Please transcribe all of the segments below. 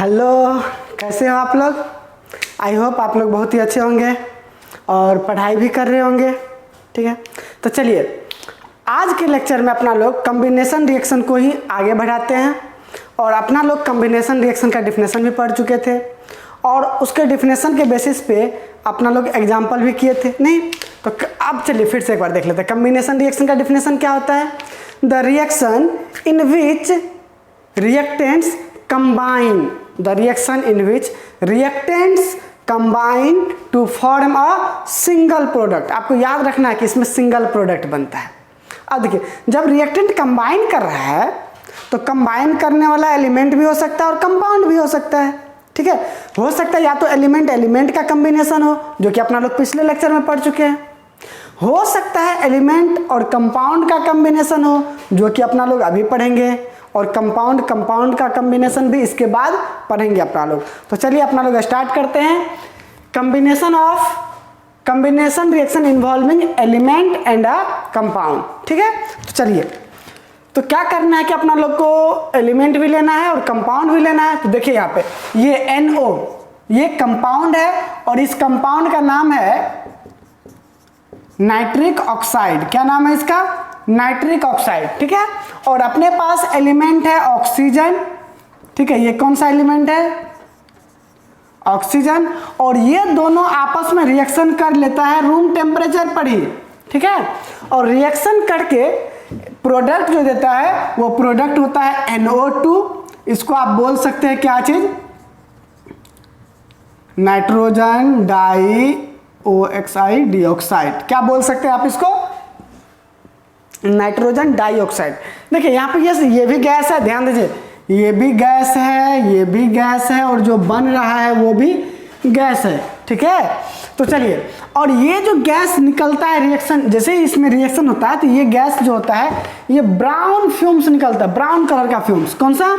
Hello, कैसे हो आप लोग। आई होप आप लोग बहुत ही अच्छे होंगे और पढ़ाई भी कर रहे होंगे। ठीक है, तो चलिए आज के लेक्चर में अपना लोग कॉम्बिनेशन रिएक्शन को ही आगे बढ़ाते हैं। और अपना लोग कॉम्बिनेशन रिएक्शन का डिफिनेशन भी पढ़ चुके थे और उसके डिफिनेशन के बेसिस पे अपना लोग एग्जाम्पल भी किए थे नहीं। तो अब चलिए फिर से एक बार देख लेते हैं। कॉम्बिनेशन रिएक्शन का डिफिनेशन क्या होता है? The reaction in which reactants combine, the reaction in which reactants combine to form a single product. आपको याद रखना है कि इसमें सिंगल प्रोडक्ट बनता है। अब देखिए, जब रिएक्टेंट कंबाइन कर रहा है तो कंबाइन करने वाला एलिमेंट भी हो सकता है और कंपाउंड भी हो सकता है। ठीक है, हो सकता है या तो एलिमेंट एलिमेंट का कॉम्बिनेशन हो, जो कि अपना लोग पिछले लेक्चर में पढ़ चुके हैं। हो सकता है एलिमेंट और कंपाउंड का कॉम्बिनेशन हो, जो कि अपना लोग अभी पढ़ेंगे, और कंपाउंड कंपाउंड का कॉम्बिनेशन भी इसके बाद पढ़ेंगे अपना लोग। तो चलिए अपना लोग स्टार्ट करते हैं। Combination reaction involving element and a compound. ठीक है, तो चलिए, तो क्या करना है कि अपना लोग को एलिमेंट भी लेना है और कंपाउंड भी लेना है। तो देखिए यहाँ पे ये NO, ये कंपाउंड है और इस कंपाउंड का नाम है नाइट्रिक ऑक्साइड। क्या नाम है इसका? Nitric oxide. ठीक है, और अपने पास एलिमेंट है ऑक्सीजन। ठीक है, ये कौन सा एलिमेंट है? ऑक्सीजन। और ये दोनों आपस में रिएक्शन कर लेता है रूम टेम्परेचर पर ही। ठीक है, और रिएक्शन करके प्रोडक्ट जो देता है वो प्रोडक्ट होता है NO2। इसको आप बोल सकते हैं क्या चीज? Nitrogen dioxide dioxide. क्या बोल सकते हैं आप इसको? Nitrogen dioxide. देखिए यहाँ पे ये भी गैस है, ध्यान दीजिए, ये भी गैस है, ये भी गैस है, और जो बन रहा है वो भी गैस है। ठीक है, तो चलिए, और ये जो गैस निकलता है रिएक्शन, जैसे ही इसमें रिएक्शन होता है तो ये गैस जो होता है ये ब्राउन फ्यूम्स निकलता है, ब्राउन कलर का फ्यूम्स। कौन सा?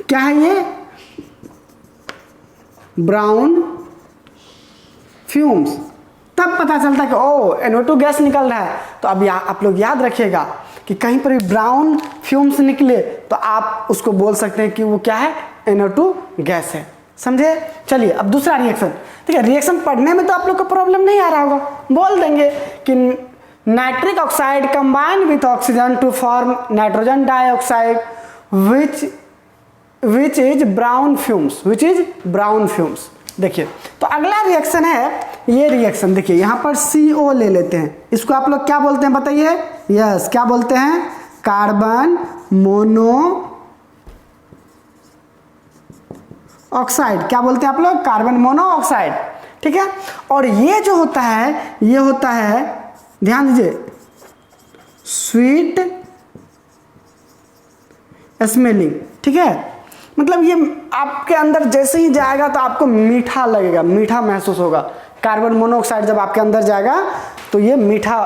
क्या है ये? Brown fumes. तब पता चलता है कि ओ NO2 गैस निकल रहा है। तो अब आप लोग याद रखिएगा कि कहीं पर भी ब्राउन फ्यूम्स निकले तो आप उसको बोल सकते हैं कि वो क्या है? NO2 गैस है। समझे? चलिए अब दूसरा रिएक्शन। ठीक है, रिएक्शन पढ़ने में तो आप लोग को प्रॉब्लम नहीं आ रहा होगा, बोल देंगे कि nitric oxide combine with oxygen to form nitrogen dioxide which is brown fumes. देखिए, तो अगला रिएक्शन है ये रिएक्शन। देखिए यहाँ पर CO ले लेते हैं, इसको आप लोग क्या बोलते हैं बताइए? यस, क्या बोलते हैं? Carbon mono oxide. क्या बोलते हैं आप लोग? Carbon mono oxide. ठीक है, और ये जो होता है ये होता है, ध्यान दीजिए, स्वीट स्मेलिंग। ठीक है, मतलब ये आपके अंदर जैसे ही जाएगा तो आपको मीठा लगेगा, मीठा महसूस होगा। कार्बन मोनोऑक्साइड जब आपके अंदर जाएगा तो ये मीठा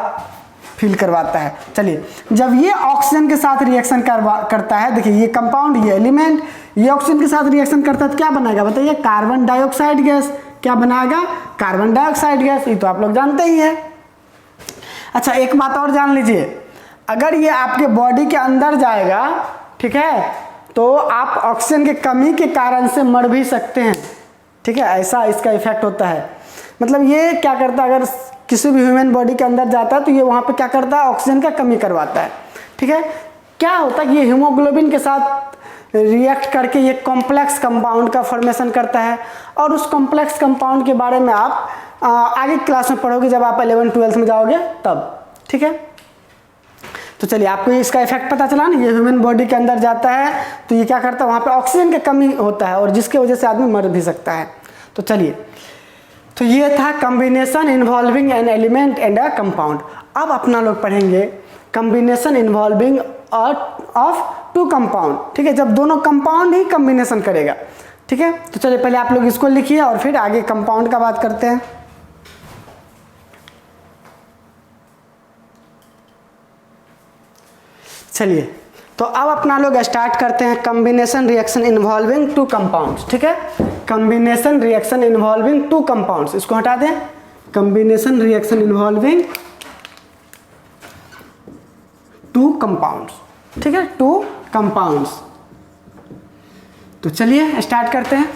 फील करवाता है। चलिए, जब ये ऑक्सीजन के साथ रिएक्शन करता है, देखिए ये कंपाउंड, ये एलिमेंट, ये ऑक्सीजन के साथ रिएक्शन करता है तो क्या बनाएगा बताइए? Carbon dioxide gas. क्या बनाएगा? Carbon dioxide gas. ये तो आप लोग जानते ही हैं। अच्छा, एक बात और जान लीजिए, अगर ये आपके बॉडी के अंदर जाएगा, ठीक है, तो आप ऑक्सीजन की कमी के कारण से मर भी सकते हैं। ठीक है, ऐसा इसका इफेक्ट होता है। मतलब ये क्या करता है, अगर किसी भी ह्यूमन बॉडी के अंदर जाता है तो ये वहाँ पे क्या करता है? ऑक्सीजन का कमी करवाता है। ठीक है, क्या होता है कि ये हीमोग्लोबिन के साथ रिएक्ट करके ये कॉम्प्लेक्स कंपाउंड का फॉर्मेशन करता है, और उस कॉम्प्लेक्स कंपाउंड के बारे में आप आगे क्लास में पढ़ोगे जब आप 11th-12th में जाओगे तब। ठीक है, तो चलिए, आपको इसका इफेक्ट पता चला ना, ये ह्यूमन बॉडी के अंदर जाता है तो ये क्या करता है? वहाँ पे ऑक्सीजन की कमी होता है और जिसके वजह से आदमी मर भी सकता है। तो चलिए, तो ये था combination involving an element and a compound. अब अपना लोग पढ़ेंगे combination involving of two compound. ठीक है, जब दोनों कंपाउंड ही कॉम्बिनेशन करेगा। ठीक है, तो चलिए पहले आप लोग इसको लिखिए और फिर आगे कंपाउंड का बात करते हैं। चलिए, तो अब अपना लोग स्टार्ट करते हैं combination reaction involving two compounds. ठीक है, combination reaction involving two compounds, इसको हटा दें। Combination reaction involving two compounds. ठीक है, टू कंपाउंड्स। तो चलिए स्टार्ट करते हैं।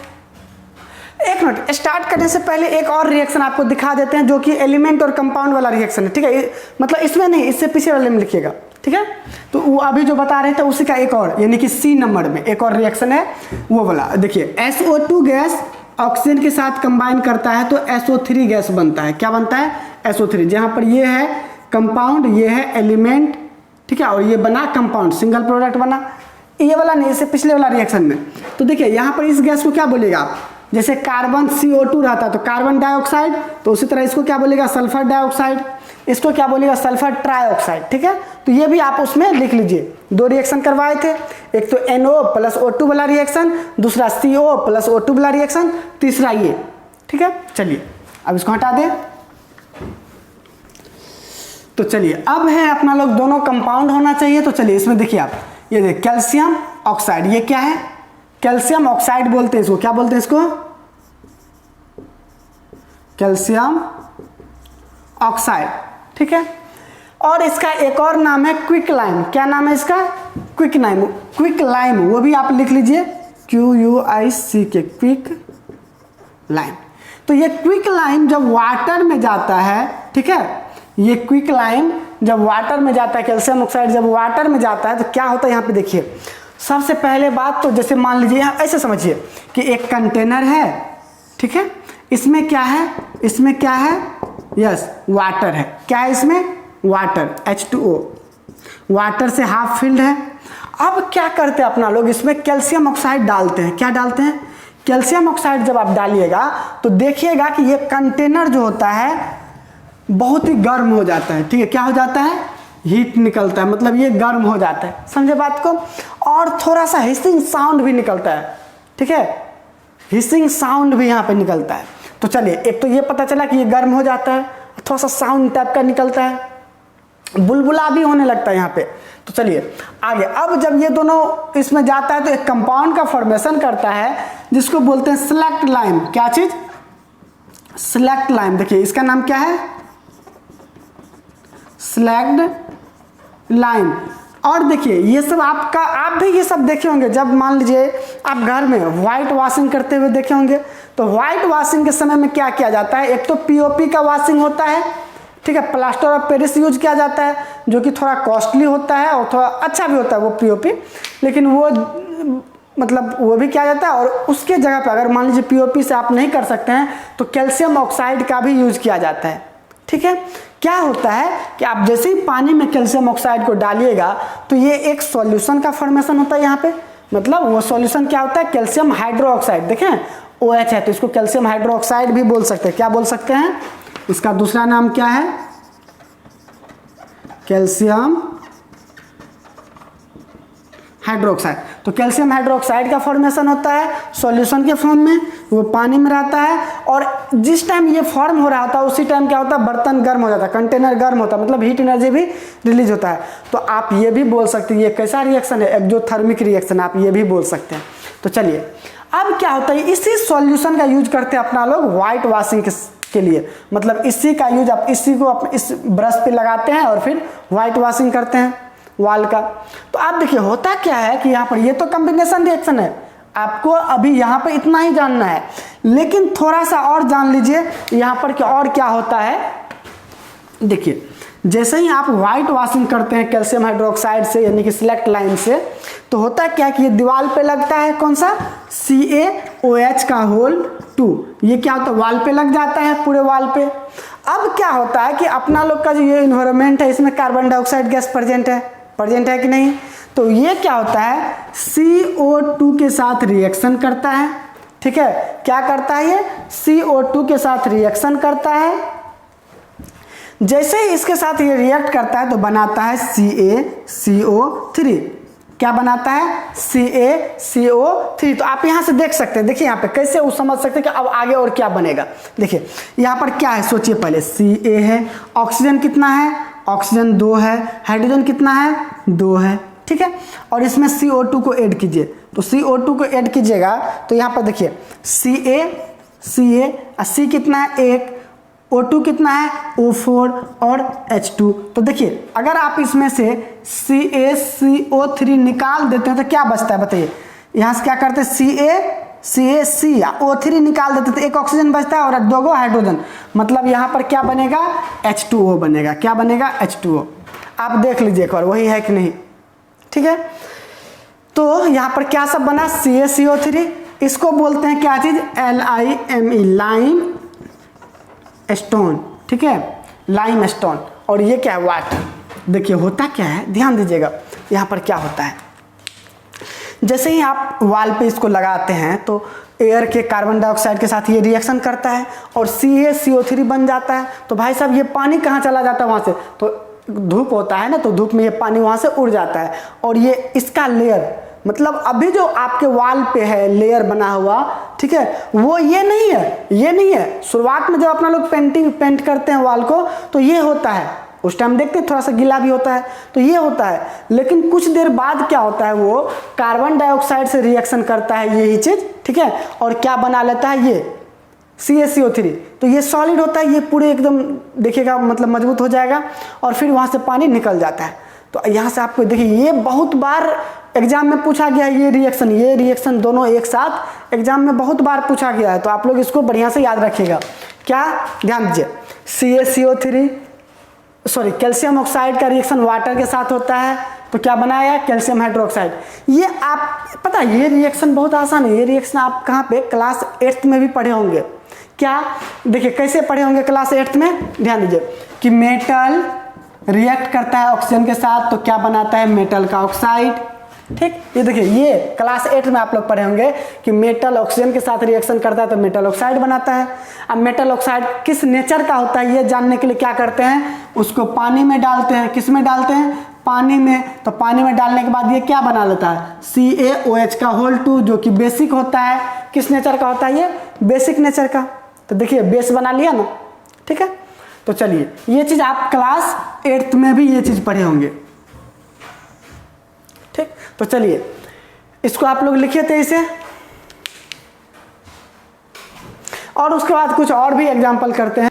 एक मिनट, स्टार्ट करने से पहले एक और रिएक्शन आपको दिखा देते हैं जो कि एलिमेंट और कंपाउंड वाला रिएक्शन है, ठीक है। मतलब इसमें नहीं, इससे पीछे वाले में लिखिएगा, ठीक है। तो वो अभी जो बता रहे थे उसी का एक और, यानी कि सी नंबर में एक और रिएक्शन है वो वाला। देखिए SO2 गैस ऑक्सीजन के साथ कंबाइन करता है तो SO3 गैस बनता है। क्या बनता है? SO3। जहां पर ये है कंपाउंड, ये है एलिमेंट, ठीक है, और ये बना कंपाउंड, सिंगल प्रोडक्ट बना। ये वाला नहीं, इससे पिछले वाला रिएक्शन में। तो देखिए यहाँ पर इस गैस को क्या बोलेगा आप, जैसे कार्बन CO2 रहता है तो कार्बन डाइऑक्साइड, तो उसी तरह इसको क्या बोलेगा, सल्फर डाइऑक्साइड। इसको क्या बोलेगा, सल्फर ट्राइऑक्साइड, ठीक है। तो ये भी आप उसमें लिख लीजिए। दो रिएक्शन करवाए थे, एक तो NO प्लस O2 वाला रिएक्शन, दूसरा CO प्लस O2 वाला रिएक्शन, तीसरा ये, ठीक है। चलिए अब इसको हटा दें। तो चलिए अब है अपना लोग दोनों कंपाउंड होना चाहिए। तो चलिए इसमें देखिए आप, ये देखिए कैल्शियम ऑक्साइड, ये क्या है, कैल्शियम ऑक्साइड बोलते हैं इसको। क्या बोलते हैं इसको? कैल्शियम ऑक्साइड, ठीक है। और इसका एक और नाम है क्विक लाइम। क्या नाम है इसका? Quick lime. क्विक लाइम वो भी आप लिख लीजिए, QUIC, क्विक लाइम। तो ये क्विक लाइम जब वाटर में जाता है, ठीक है, ये क्विक लाइम जब वाटर में जाता है, कैल्शियम ऑक्साइड जब वाटर में जाता है तो क्या होता है यहाँ पे देखिए। सबसे पहले बात तो जैसे मान लीजिए यहाँ ऐसे समझिए कि एक कंटेनर है, ठीक है, इसमें क्या है, इसमें क्या है, यस वाटर है। क्या है इसमें? वाटर, H2O, वाटर से हाफ फिल्ड है। अब क्या करते हैं अपना लोग, इसमें कैल्शियम ऑक्साइड डालते हैं। क्या डालते हैं? कैल्शियम ऑक्साइड जब आप डालिएगा तो देखिएगा कि ये कंटेनर जो होता है बहुत ही गर्म हो जाता है, ठीक है। क्या हो जाता है? हीट निकलता है, मतलब ये गर्म हो जाता है, समझे बात को। और थोड़ा सा हिसिंग साउंड भी निकलता है, ठीक है, हिसिंग साउंड भी यहाँ पे निकलता है। तो चलिए एक तो ये पता चला कि ये गर्म हो जाता है, थोड़ा सा साउंड टाइप का निकलता है, बुलबुला भी होने लगता है यहाँ पे। तो चलिए आगे, अब जब ये दोनों इसमें जाता है तो एक कंपाउंड का फॉर्मेशन करता है जिसको बोलते हैं सेलेक्ट लाइम। क्या चीज? Select lime. देखिए इसका नाम क्या है? Select lime. और देखिए ये सब आपका, आप भी ये सब देखे होंगे जब मान लीजिए आप घर में व्हाइट वॉशिंग करते हुए देखे होंगे। तो व्हाइट वॉशिंग के समय में क्या किया जाता है, एक तो POP का वॉशिंग होता है, ठीक है, प्लास्टर ऑफ पेरिस यूज किया जाता है जो कि थोड़ा कॉस्टली होता है और थोड़ा अच्छा भी होता है वो POP, लेकिन वो मतलब वो भी किया जाता है। और उसके जगह पर अगर मान लीजिए POP से आप नहीं कर सकते हैं तो कैल्शियम ऑक्साइड का भी यूज किया जाता है, ठीक है। क्या होता है कि आप जैसे ही पानी में कैल्शियम ऑक्साइड को डालिएगा तो ये एक सॉल्यूशन का फॉर्मेशन होता है यहाँ पे। मतलब वो सॉल्यूशन क्या होता है? Calcium hydroxide. देखें OH है तो इसको कैल्शियम हाइड्रोक्साइड भी बोल सकते हैं। क्या बोल सकते हैं? इसका दूसरा नाम क्या है? Calcium hydroxide. तो कैल्शियम हाइड्रोक्साइड का फॉर्मेशन होता है सॉल्यूशन के फॉर्म में, वो पानी में रहता है। और जिस टाइम ये फॉर्म हो रहा था उसी टाइम क्या होता है? बर्तन गर्म हो जाता है, कंटेनर गर्म होता है, मतलब हीट एनर्जी भी रिलीज होता है। तो आप ये भी बोल सकते हैं ये कैसा रिएक्शन है? एक्सोथर्मिक रिएक्शन, आप ये भी बोल सकते हैं। तो चलिए अब क्या होता है, इसी सॉल्यूशन का यूज करते हैं अपना लोग व्हाइट वॉशिंग के लिए। मतलब इसी का यूज, आप इसी को इस ब्रश पे लगाते हैं और फिर व्हाइट वॉशिंग करते हैं वाल का। तो आप देखिए होता क्या है कि यहाँ पर ये तो कॉम्बिनेशन रिएक्शन है, आपको अभी यहाँ पे इतना ही जानना है, लेकिन थोड़ा सा और जान लीजिए यहाँ पर क्या और क्या होता है। देखिए जैसे ही आप व्हाइट वॉशिंग करते हैं कैल्शियम हाइड्रोक्साइड से, यानी कि सिलेक्ट लाइन से, तो होता क्या है कि ये दीवार पे लगता है कौन सा? CaOH का होल 2। ये क्या होता है? वाल पे लग जाता है, पूरे वाल पे। अब क्या होता है कि अपना लोग का जो ये इन्वायरमेंट है इसमें कार्बन डाइऑक्साइड गैस प्रेजेंट है कि नहीं? तो ये क्या होता है? CO2 के साथ रिएक्शन करता है, ठीक है। क्या करता है? ये CO2 के साथ रिएक्शन करता है। जैसे ही इसके साथ ये रिएक्ट करता है तो बनाता है CaCO3। क्या बनाता है? CaCO3। तो आप यहां से देख सकते हैं, देखिए यहां पे कैसे वो समझ सकते हैं कि अब आगे और क्या बनेगा। देखिए यहां पर क्या है, सोचिए पहले। Ca है, ऑक्सीजन कितना है? ऑक्सीजन 2 है, हाइड्रोजन कितना है? 2 है, ठीक है। और इसमें CO2 को ऐड कीजिए, तो CO2 को ऐड कीजिएगा तो यहाँ पर देखिए Ca C कितना है? 1, O2 कितना है? O4 और H2। तो देखिए अगर आप इसमें से CaCO3 निकाल देते हैं तो क्या बचता है बताइए? यहाँ से क्या करते हैं? CaCO3 निकाल देते तो एक ऑक्सीजन बचता है और 2 हाइड्रोजन, मतलब यहाँ पर क्या बनेगा, H2O बनेगा। क्या बनेगा, H2O। आप देख लीजिए एक बार वही है कि नहीं, ठीक है। तो यहाँ पर क्या सब बना, CaCO3, इसको बोलते हैं क्या चीज, LIME, लाइम स्टोन, ठीक है, लाइम स्टोन। और ये क्या है, वाटर। देखिए होता क्या है, ध्यान दीजिएगा यहाँ पर क्या होता है। जैसे ही आप वाल पे इसको लगाते हैं तो एयर के कार्बन डाइऑक्साइड के साथ ये रिएक्शन करता है और CaCO3 बन जाता है। तो भाई साहब ये पानी कहाँ चला जाता है, वहाँ से, तो धूप होता है ना, तो धूप में ये पानी वहाँ से उड़ जाता है और ये इसका लेयर, मतलब अभी जो आपके वाल पे है लेयर बना हुआ, ठीक है, वो ये नहीं है, ये नहीं है। शुरुआत में जब अपना लोग पेंट करते हैं वाल को तो ये होता है, उस टाइम देखते हैं थोड़ा सा गीला भी होता है, तो ये होता है। लेकिन कुछ देर बाद क्या होता है, वो कार्बन डाइऑक्साइड से रिएक्शन करता है यही चीज, ठीक है, और क्या बना लेता है, ये CaCO3। तो ये सॉलिड होता है, ये पूरे एकदम देखिएगा मतलब मजबूत हो जाएगा और फिर वहाँ से पानी निकल जाता है। तो यहाँ से आपको देखिए ये बहुत बार एग्जाम में पूछा गया है, ये रिएक्शन दोनों एक साथ एग्जाम में बहुत बार पूछा गया है। तो आप लोग इसको बढ़िया से याद रखिएगा। क्या, ध्यान दीजिए, CaCO3 सॉरी कैल्शियम ऑक्साइड का रिएक्शन वाटर के साथ होता है तो क्या बनाया, कैल्शियम हाइड्रोक्साइड। ये आप पता है ये रिएक्शन बहुत आसान है। ये रिएक्शन आप कहाँ पे, क्लास 8th में भी पढ़े होंगे। क्या, देखिए कैसे पढ़े होंगे क्लास 8th में, ध्यान दीजिए कि मेटल रिएक्ट करता है ऑक्सीजन के साथ तो क्या बनाता है, मेटल का ऑक्साइड, ठीक। ये देखिए ये क्लास 8 में आप लोग पढ़े होंगे कि मेटल ऑक्सीजन के साथ रिएक्शन करता है तो मेटल ऑक्साइड बनाता है। अब मेटल ऑक्साइड किस नेचर का होता है ये जानने के लिए क्या करते हैं, उसको पानी में डालते हैं। किस में डालते हैं, पानी में। तो पानी में डालने के बाद ये क्या बना लेता है, CaOH का होल 2, जो कि बेसिक होता है। किस नेचर का होता है ये, बेसिक नेचर का। तो देखिए बेस बना लिया ना, ठीक है। तो चलिए ये चीज आप क्लास 8th में भी ये चीज पढ़े होंगे, ठीक। तो चलिए इसको आप लोग लिखिए थे इसे, और उसके बाद कुछ और भी एग्जाम्पल करते हैं।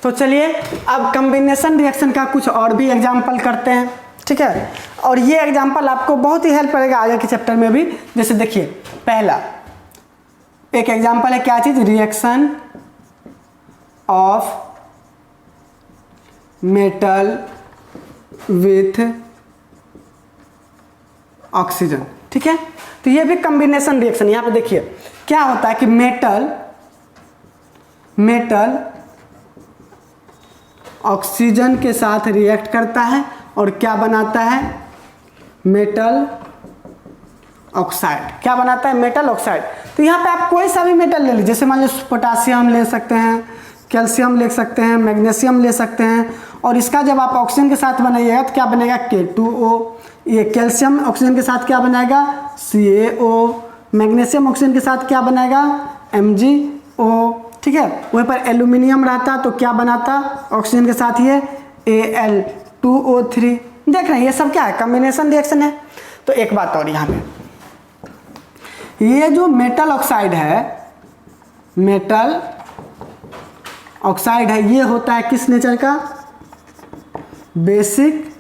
तो चलिए अब कॉम्बिनेशन रिएक्शन का कुछ और भी एग्जाम्पल करते हैं, ठीक है। और ये एग्जाम्पल आपको बहुत ही हेल्प करेगा आगे के चैप्टर में भी। जैसे देखिए पहला एक एग्जाम्पल है, क्या चीज, reaction of metal with oxygen, ठीक है। तो ये भी कॉम्बिनेशन रिएक्शन। यहां पे देखिए क्या होता है कि मेटल ऑक्सीजन के साथ रिएक्ट करता है और क्या बनाता है, मेटल ऑक्साइड। क्या बनाता है, मेटल ऑक्साइड। तो यहाँ पे आप कोई सा भी मेटल ले लीजिए, जैसे मान लीजिए पोटासियम ले सकते हैं, कैल्शियम ले सकते हैं, मैग्नीशियम ले सकते हैं। और इसका जब आप ऑक्सीजन के साथ बनाइएगा तो क्या बनेगा, K2O। ये कैल्शियम ऑक्सीजन के साथ क्या बनाएगा, CaO। मैग्नीशियम ऑक्सीजन के साथ क्या बनाएगा, MgO, ठीक है। वहीं पर एल्यूमिनियम रहता तो क्या बनाता, ऑक्सीजन के साथ ये Al2O3। देख रहे हैं ये सब क्या है, कॉम्बिनेशन रिएक्शन है। तो एक बात और यहाँ पे, ये जो मेटल ऑक्साइड है, मेटल ऑक्साइड है, ये होता है किस नेचर का, बेसिक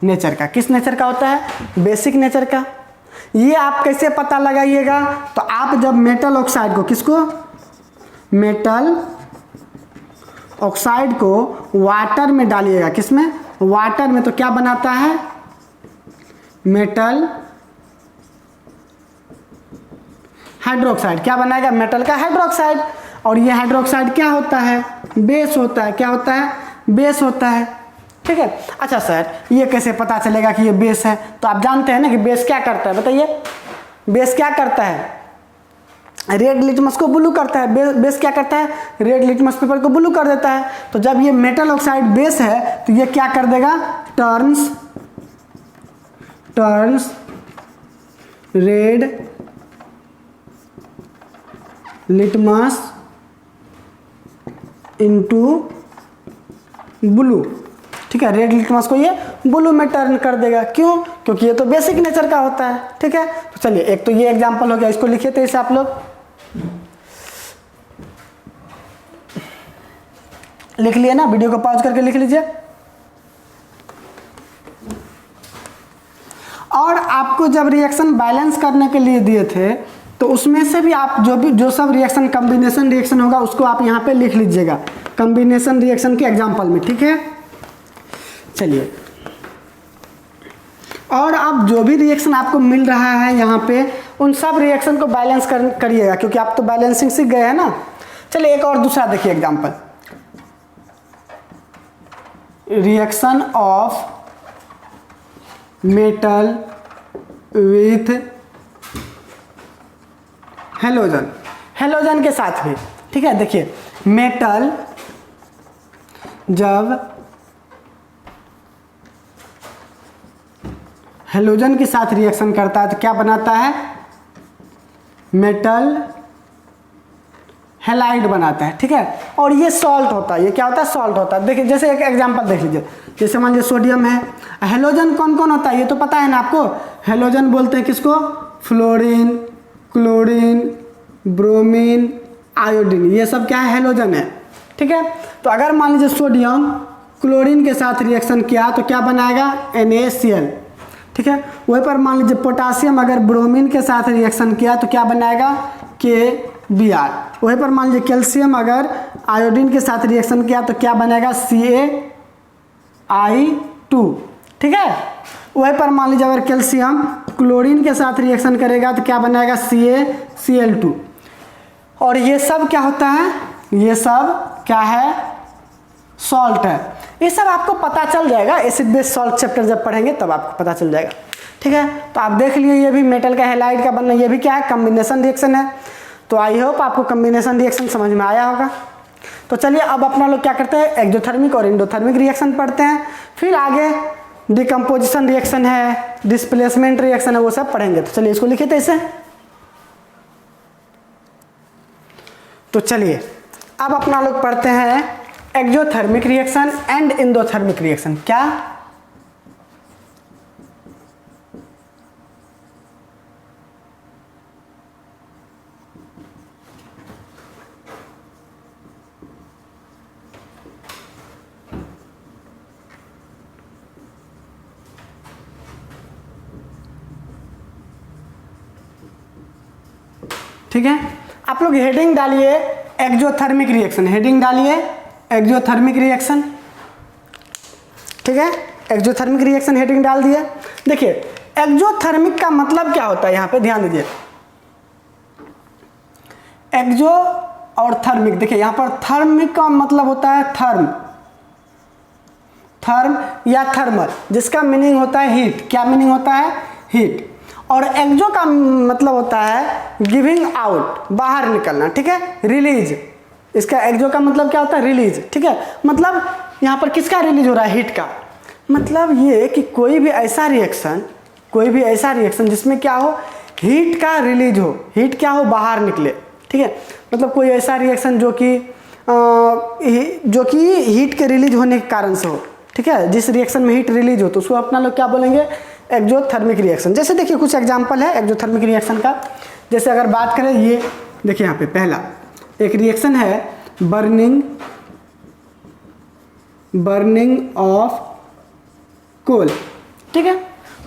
नेचर का। किस नेचर का होता है, बेसिक नेचर का। ये आप कैसे पता लगाइएगा, तो आप जब मेटल ऑक्साइड को, किसको, मेटल ऑक्साइड को वाटर में डालिएगा, किसमें, वाटर में, तो क्या बनाता है, मेटल हाइड्रोक्साइड। क्या बनाएगा, मेटल का हाइड्रोक्साइड। और ये हाइड्रोक्साइड क्या होता है, बेस होता है। क्या होता है, बेस होता है, ठीक है। अच्छा सर ये कैसे पता चलेगा कि ये बेस है, तो आप जानते हैं ना कि बेस क्या करता है, बताइए। बेस क्या करता है, रेड लिटमस को ब्लू करता है। बेस क्या करता है, रेड लिटमस पेपर को ब्लू कर देता है। तो जब ये मेटल ऑक्साइड बेस है तो ये क्या कर देगा, turns red litmus into blue, ठीक है। रेड लिटमस को ये ब्लू में टर्न कर देगा। क्यों, क्योंकि ये तो बेसिक नेचर का होता है, ठीक है। तो चलिए एक तो ये एग्जांपल हो गया, इसको लिखिए तो इसे आप लोग लिख लिए ना, वीडियो को पॉज करके लिख लीजिए। और आपको जब रिएक्शन बैलेंस करने के लिए दिए थे तो उसमें से भी आप जो सब रिएक्शन कॉम्बिनेशन रिएक्शन होगा उसको आप यहाँ पे लिख लीजिएगा कॉम्बिनेशन रिएक्शन के एग्जांपल में, ठीक है। चलिए, और अब जो भी रिएक्शन आपको मिल रहा है यहाँ पे उन सब रिएक्शन को बैलेंस करिएगा, क्योंकि आप तो बैलेंसिंग सीख गए हैं ना। चलिए एक और दूसरा देखिए example, reaction of metal with halogen, halogen के साथ भी, ठीक है। देखिए मेटल जब हेलोजन के साथ रिएक्शन करता है तो क्या बनाता है, मेटल हैलाइड बनाता है, ठीक है। और ये सॉल्ट होता है, ये क्या होता है, सॉल्ट होता है। देखिए जैसे एक एग्जांपल देख लीजिए, जैसे मान लीजिए सोडियम है, हेलोजन कौन कौन होता है ये तो पता है ना आपको। हेलोजन बोलते हैं किसको, फ्लोरीन, क्लोरीन, ब्रोमीन, आयोडीन, ये सब क्या है, हेलोजन है, ठीक है। तो अगर मान लीजिए सोडियम क्लोरीन के साथ रिएक्शन किया तो क्या बनाएगा, NaCl, ठीक है। वहीं पर मान लीजिए पोटासियम अगर ब्रोमीन के साथ रिएक्शन किया तो क्या बनाएगा, KBr। वहीं पर मान लीजिए कैल्शियम अगर आयोडीन के साथ रिएक्शन किया तो क्या बनेगा, CaI2, ठीक है। वहीं पर मान लीजिए अगर कैल्शियम क्लोरीन के साथ रिएक्शन करेगा तो क्या बनेगा, CaCl2। और ये सब क्या होता है, ये सब क्या है, सॉल्ट है। ये सब आपको पता चल जाएगा, एसिड बेस सॉल्ट चैप्टर जब पढ़ेंगे तब आपको पता चल जाएगा, ठीक है। तो आप देख लिए ये भी मेटल का हैलाइड का बनना, ये भी क्या है, कॉम्बिनेशन रिएक्शन है। तो आई होप आपको कॉम्बिनेशन रिएक्शन समझ में आया होगा। तो चलिए अब अपना लोग क्या करते हैं, एक्सोथर्मिक और एंडोथर्मिक रिएक्शन पढ़ते हैं, फिर आगे डिकम्पोजिशन रिएक्शन है, डिस्प्लेसमेंट रिएक्शन है, वो सब पढ़ेंगे। तो चलिए इसको लिखे थे इसे। तो चलिए अब अपना लोग पढ़ते हैं exothermic reaction and endothermic reaction. क्या, ठीक है। आप लोग हेडिंग डालिए एक्सोथर्मिक रिएक्शन, हेडिंग डालिए एक्सोथर्मिक रिएक्शन, ठीक है। एक्सोथर्मिक रिएक्शन हेडिंग डाल दिए। देखिए एक्सोथर्मिक का मतलब क्या होता है, यहाँ पे ध्यान दीजिए, एक्सो और थर्मिक। देखिए यहाँ पर थर्मिक का मतलब होता है थर्म, थर्म या थर्मल, जिसका मीनिंग होता है हीट। क्या मीनिंग होता है, हीट। और एक्सो का मतलब होता है गिविंग आउट, बाहर निकलना, ठीक है, रिलीज। इसका एक्सो का मतलब क्या होता है, रिलीज, ठीक है। मतलब यहाँ पर किसका रिलीज हो रहा है, हीट का। मतलब ये कि कोई भी ऐसा रिएक्शन जिसमें क्या हो, हीट का रिलीज हो, हीट क्या हो, बाहर निकले, ठीक है। मतलब कोई ऐसा रिएक्शन जो कि हीट के रिलीज होने के कारण से हो, ठीक है। जिस रिएक्शन में हीट रिलीज हो तो उसको अपना लोग क्या बोलेंगे, एक्सोथर्मिक रिएक्शन। जैसे देखिए कुछ एग्जांपल है एक्सोथर्मिक रिएक्शन का। जैसे अगर बात करें, ये देखिए यहाँ पे पहला एक रिएक्शन है बर्निंग ऑफ कोल, ठीक है।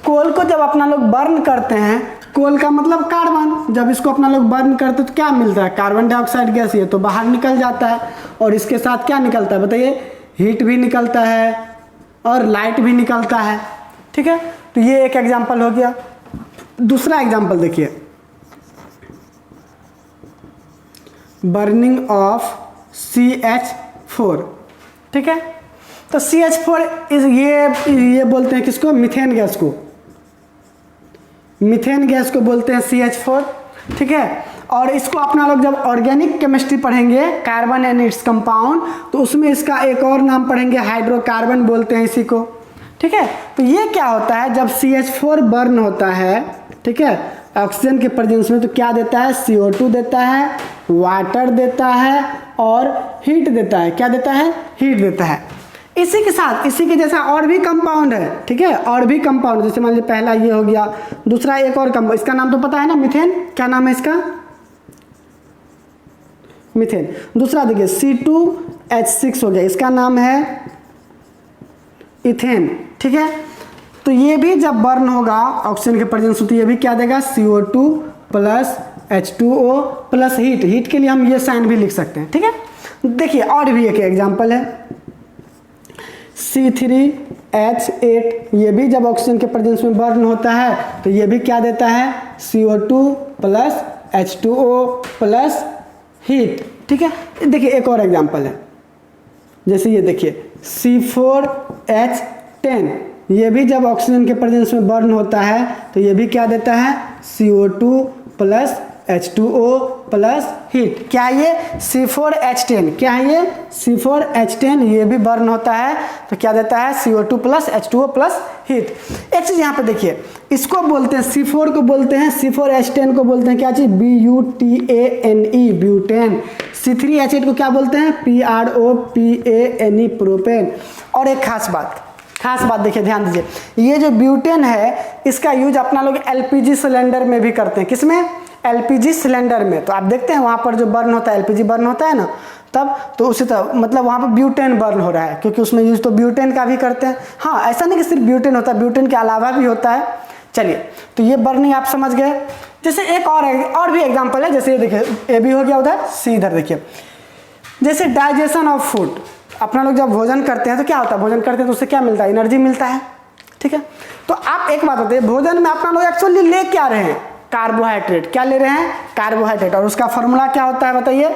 कोल को जब अपना लोग बर्न करते हैं, कोल का मतलब कार्बन, जब इसको अपना लोग बर्न करते हैं तो क्या मिलता है, कार्बन डाइऑक्साइड गैस, ये तो बाहर निकल जाता है। और इसके साथ क्या निकलता है बताइए, हीट भी निकलता है और लाइट भी निकलता है, ठीक है। तो ये एक एग्जांपल हो गया। दूसरा एग्जांपल देखिए, बर्निंग ऑफ CH4, ठीक है। तो CH4 ये बोलते हैं किसको, मीथेन गैस को, मीथेन गैस को बोलते हैं CH4, ठीक है। और इसको अपना लोग जब ऑर्गेनिक केमिस्ट्री पढ़ेंगे, कार्बन एंड इट्स कंपाउंड, तो उसमें इसका एक और नाम पढ़ेंगे, हाइड्रोकार्बन बोलते हैं इसी को, ठीक है। तो ये क्या होता है, जब CH4 बर्न होता है, ठीक है, ऑक्सीजन के प्रेजेंस में, तो क्या देता है, CO2 देता है, वाटर देता है और हीट देता है। क्या देता है, हीट देता है। इसी के साथ इसी के जैसा और भी कंपाउंड है, ठीक है, और भी कंपाउंड, जैसे मान लीजिए पहला ये हो गया, दूसरा एक और कंपाउंड, इसका नाम तो पता है ना, मीथेन। क्या नाम है इसका, मीथेन। दूसरा देखिए C2H6 हो गया, इसका नाम है इथेन, ठीक है। तो ये भी जब बर्न होगा ऑक्सीजन के प्रेजेंस में तो ये भी क्या देगा, CO2 plus H2O plus heat. Heat के लिए हम ये साइन भी लिख सकते हैं, ठीक है। देखिए और भी एक एग्जांपल है C3H8, ये भी जब ऑक्सीजन के प्रेजेंस में बर्न होता है तो ये भी क्या देता है, CO2 plus H2O plus heat, ठीक है। देखिए एक और एग्जांपल है, जैसे ये देखिए C4H10, ये भी जब ऑक्सीजन के प्रेजेंस में बर्न होता है तो ये भी क्या देता है, CO2 plus H2O plus heat. क्या है ये, C4H10, क्या है ये, C4H10, ये भी बर्न होता है तो क्या देता है, CO2 plus H2O plus heat. एक चीज़ यहाँ पे देखिए, इसको बोलते हैं C4 को बोलते हैं, C4H10 को बोलते हैं क्या चीज़, BUTANE, ब्यूटेन। C3H8 को क्या बोलते हैं, PROPANE, प्रोपेन। और एक खास बात देखिए, ध्यान दीजिए, ये जो ब्यूटेन है इसका यूज अपना लोग LPG सिलेंडर में भी करते हैं। किसमें, LPG सिलेंडर में। तो आप देखते हैं वहाँ पर जो बर्न होता है, LPG बर्न होता है ना, तब तो उसी तरह मतलब वहाँ पर ब्यूटेन बर्न हो रहा है, क्योंकि उसमें यूज तो ब्यूटेन का भी करते हैं। हाँ, ऐसा नहीं कि सिर्फ ब्यूटेन होता है, ब्यूटेन के अलावा भी होता है। चलिए, तो ये बर्निंग आप समझ गए। जैसे एक और भी एग्जाम्पल है, जैसे ये देखिए, ए भी हो गया उधर, सी इधर देखिए। जैसे डाइजेशन ऑफ फूड, अपना लोग जब भोजन करते हैं तो क्या होता है, भोजन करते हैं तो उससे क्या मिलता है, एनर्जी मिलता है, ठीक है। तो आप एक बात बताइए, भोजन में अपना लोग एक्चुअली ले क्या रहे हैं, कार्बोहाइड्रेट। क्या ले रहे हैं, कार्बोहाइड्रेट। और उसका फॉर्मूला क्या होता है, बताइए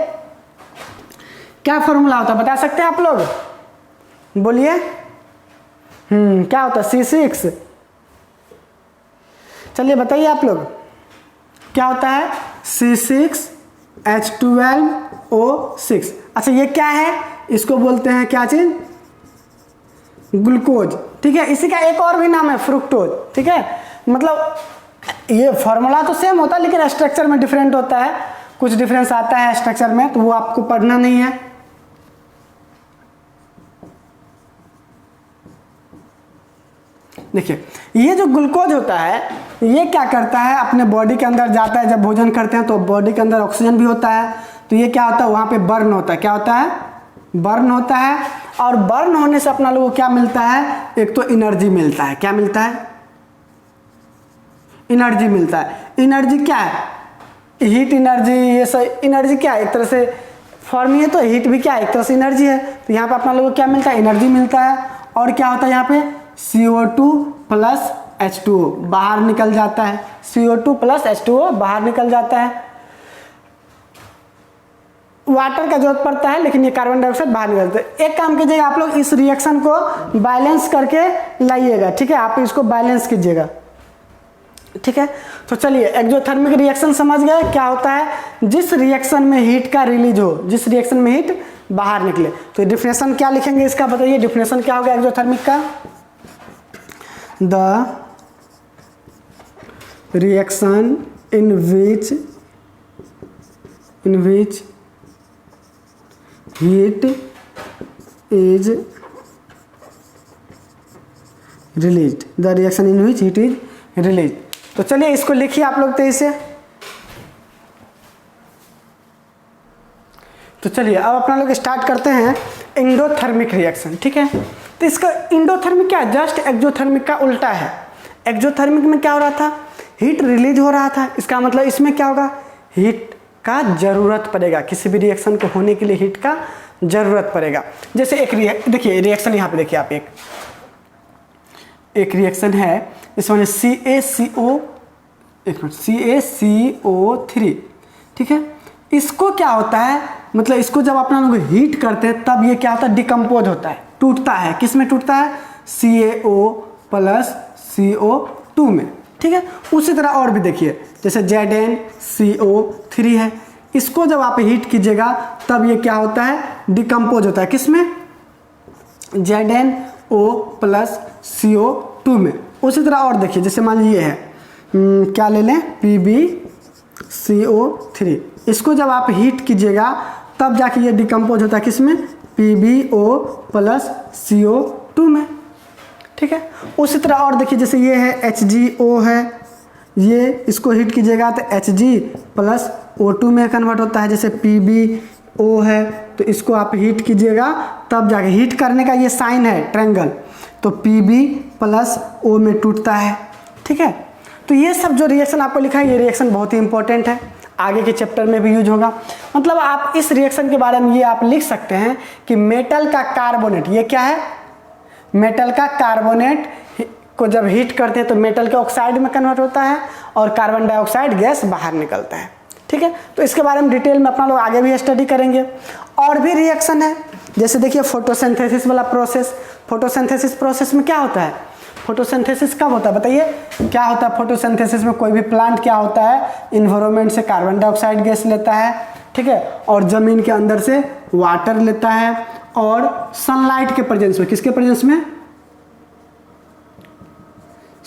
क्या फॉर्मूला होता है, बता सकते हैं आप लोग, बोलिए। क्या होता है, C6। चलिए बताइए आप लोग, क्या होता है, C6H12O6। अच्छा, ये क्या है, इसको बोलते हैं क्या चीज, ग्लूकोज, ठीक है। इसी का एक और भी नाम है, फ्रुक्टोज, ठीक है। मतलब ये फॉर्मूला तो सेम होता है लेकिन स्ट्रक्चर में डिफरेंट होता है, कुछ डिफरेंस आता है स्ट्रक्चर में, तो वो आपको पढ़ना नहीं है। देखिए, ये जो ग्लूकोज होता है ये क्या करता है, अपने बॉडी के अंदर जाता है। जब भोजन करते हैं तो बॉडी के अंदर ऑक्सीजन भी होता है, तो ये क्या होता है, वहाँ पे बर्न होता है। क्या होता है, बर्न होता है। और बर्न होने से अपना लोगों को क्या मिलता है, एक तो एनर्जी मिलता है। क्या मिलता है, एनर्जी मिलता है। एनर्जी क्या है, हीट एनर्जी, ये सब एनर्जी क्या है, एक तरह से फॉर्म ही है, तो हीट भी क्या है, एक तरह से एनर्जी है। तो यहाँ पे अपना लोगों को क्या मिलता है, एनर्जी मिलता है। और क्या होता है यहाँ पे, CO2 प्लस H2O बाहर निकल जाता है, CO2 प्लस H2O बाहर निकल जाता है। वाटर का जरूरत पड़ता है लेकिन ये कार्बन डाइऑक्साइड बाहर निकलता है। एक काम कीजिएगा, आप लोग इस रिएक्शन को बैलेंस करके लाइएगा, ठीक है। आप इसको बैलेंस कीजिएगा, ठीक है। तो चलिए, एक्सोथर्मिक रिएक्शन समझ गए क्या होता है, जिस रिएक्शन में हीट का रिलीज हो, जिस रिएक्शन में हीट बाहर निकले। तो डिफिनेशन क्या लिखेंगे इसका, बताइए डिफिनेशन क्या होगा एक्सोथर्मिक का, the reaction in which heat is released, the reaction in which heat is release. तो चलिए इसको लिखिए आप लोग तेजी से। तो चलिए अब अपना लोग स्टार्ट करते हैं एंडोथर्मिक रिएक्शन, ठीक है। तो इसका एंडोथर्मिक क्या है, जस्ट एक्सोथर्मिक का उल्टा है। एक्सोथर्मिक में क्या हो रहा था, हीट रिलीज हो रहा था, इसका मतलब इसमें क्या होगा, हीट का जरूरत पड़ेगा, किसी भी रिएक्शन को होने के लिए हीट का जरूरत पड़ेगा। जैसे एक देखिए रिएक्शन यहाँ पे देखिए आप, एक रिएक्शन है, इसमें CaCO3, ठीक है। इसको क्या होता है, मतलब इसको जब अपना लोग हीट करते हैं तब ये क्या होता है, डिकम्पोज होता है, टूटता है। किस में टूटता है, CaO प्लस CO2 में, ठीक है। उसी तरह और भी देखिए, जैसे ZnCO3 है, इसको जब आप हीट कीजिएगा तब ये क्या होता है, डिकम्पोज होता है। किस में, ZnO प्लस CO2 में। उसी तरह और देखिए, जैसे मान लीजिए है क्या ले लें, PbCO3, इसको जब आप हीट कीजिएगा तब जाके ये डिकम्पोज होता है। किसमें, PbO प्लस CO2 में, ठीक है। उसी तरह और देखिए, जैसे ये है HgO है, ये इसको हीट कीजिएगा तो Hg प्लस O2 में कन्वर्ट होता है। जैसे PbO है, तो इसको आप हीट कीजिएगा तब जाके, हीट करने का ये साइन है ट्रायंगल, तो Pb प्लस O में टूटता है। ठीक है, तो ये सब जो रिएक्शन आपको लिखा है ये रिएक्शन बहुत ही इंपॉर्टेंट है, आगे के चैप्टर में भी यूज होगा। मतलब आप इस रिएक्शन के बारे में ये आप लिख सकते हैं कि मेटल का कार्बोनेट, ये क्या है, मेटल का कार्बोनेट को जब हीट करते हैं तो मेटल के ऑक्साइड में कन्वर्ट होता है और कार्बन डाइऑक्साइड गैस बाहर निकलता है। ठीक है, तो इसके बारे में डिटेल में अपना लोग आगे भी स्टडी करेंगे। और भी रिएक्शन है, जैसे देखिए फोटोसिंथेसिस वाला प्रोसेस। फोटोसिंथेसिस प्रोसेस में क्या होता है, फोटोसिंथेसिस कब होता है बताइए, क्या होता है फोटोसिंथेसिस में, कोई भी प्लांट क्या होता है, इन्वायरमेंट से कार्बन डाइऑक्साइड गैस लेता है, ठीक है, और ज़मीन के अंदर से वाटर लेता है, और सनलाइट के प्रेजेंस में, किसके प्रेजेंस में,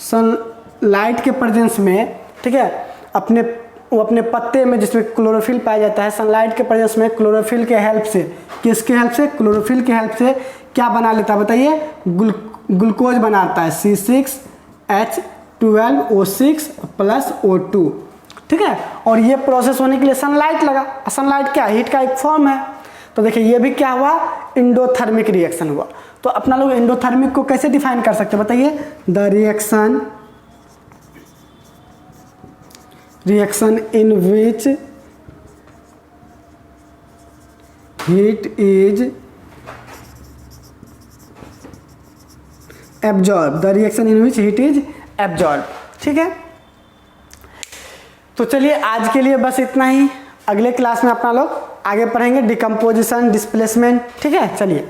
सनलाइट के प्रेजेंस में, ठीक है, अपने पत्ते में जिसमें क्लोरोफिल पाया जाता है, सनलाइट के प्रेजेंस में क्लोरोफिल के हेल्प से, किसके हेल्प से, क्लोरोफिल के हेल्प से क्या बना लेता है बताइए, ग्लूकोज बनाता है C6H12O6 प्लस O2। ठीक है, और ये प्रोसेस होने के लिए सनलाइट लगा। सनलाइट क्या, हीट का एक फॉर्म है। तो देखिए ये भी क्या हुआ, इंडोथर्मिक रिएक्शन हुआ। तो अपना लोग इंडोथर्मिक को कैसे डिफाइन कर सकते हैं बताइए, the reaction in which heat is absorb, the reaction in which heat is absorb. ठीक है, तो चलिए आज के लिए बस इतना ही। अगले क्लास में अपना लोग आगे पढ़ेंगे डिकम्पोजिशन, डिस्प्लेसमेंट। ठीक है, चलिए।